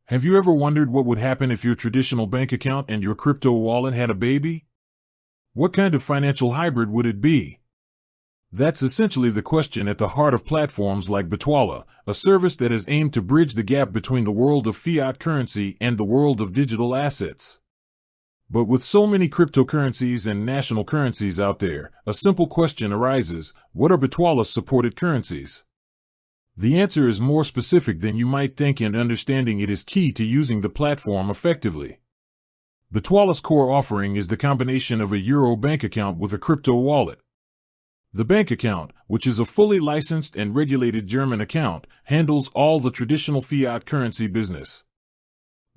Have you ever wondered what would happen if your traditional bank account and your crypto wallet had a baby? What kind of financial hybrid would it be? That's essentially the question at the heart of platforms like Bitwala, a service that is aimed to bridge the gap between the world of fiat currency and the world of digital assets. But with so many cryptocurrencies and national currencies out there, a simple question arises: what are Bitwala's supported currencies? The answer is more specific than you might think, and understanding it is key to using the platform effectively. Bitwala's core offering is the combination of a Euro bank account with a crypto wallet. The bank account, which is a fully licensed and regulated German account, handles all the traditional fiat currency business.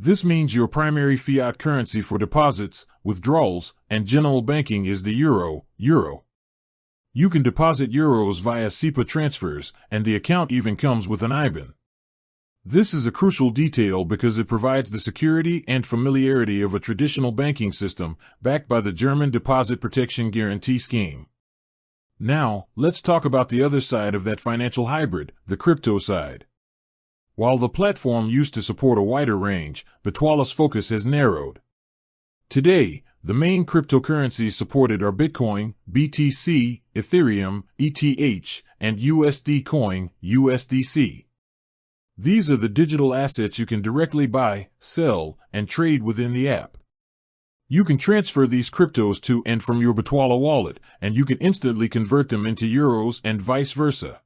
This means your primary fiat currency for deposits, withdrawals, and general banking is the euro. You can deposit euros via SEPA transfers, and the account even comes with an IBAN. This is a crucial detail because it provides the security and familiarity of a traditional banking system, backed by the German Deposit Protection Guarantee Scheme. Now, let's talk about the other side of that financial hybrid, the crypto side. While the platform used to support a wider range, Bitwala's focus has narrowed. Today, the main cryptocurrencies supported are Bitcoin, BTC, Ethereum, ETH, and USD Coin, USDC. These are the digital assets you can directly buy, sell, and trade within the app. You can transfer these cryptos to and from your Bitwala wallet, and you can instantly convert them into euros and vice versa.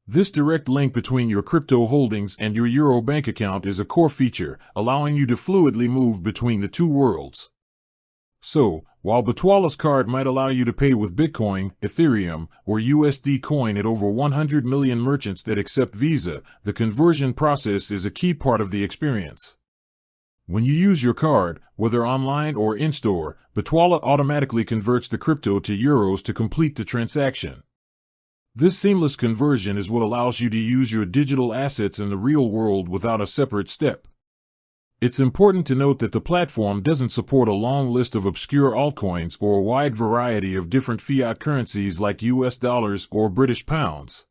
This direct link between your crypto holdings and your Euro bank account is a core feature, allowing you to fluidly move between the two worlds. So, while Bitwala's card might allow you to pay with Bitcoin, Ethereum, or USD Coin at over 100 million merchants that accept Visa, the conversion process is a key part of the experience. When you use your card, whether online or in-store, Bitwala automatically converts the crypto to euros to complete the transaction. This seamless conversion is what allows you to use your digital assets in the real world without a separate step. It's important to note that the platform doesn't support a long list of obscure altcoins or a wide variety of different fiat currencies like US dollars or British pounds.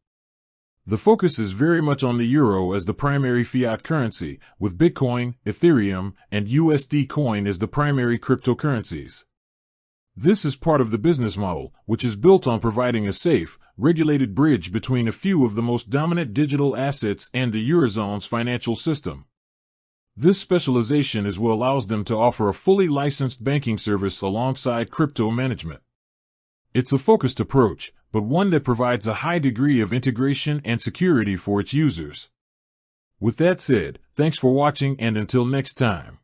The focus is very much on the euro as the primary fiat currency, with Bitcoin, Ethereum, and USD Coin as the primary cryptocurrencies. This is part of the business model, which is built on providing a safe, regulated bridge between a few of the most dominant digital assets and the Eurozone's financial system. This specialization is what allows them to offer a fully licensed banking service alongside crypto management. It's a focused approach, but one that provides a high degree of integration and security for its users. With that said, thanks for watching, and until next time.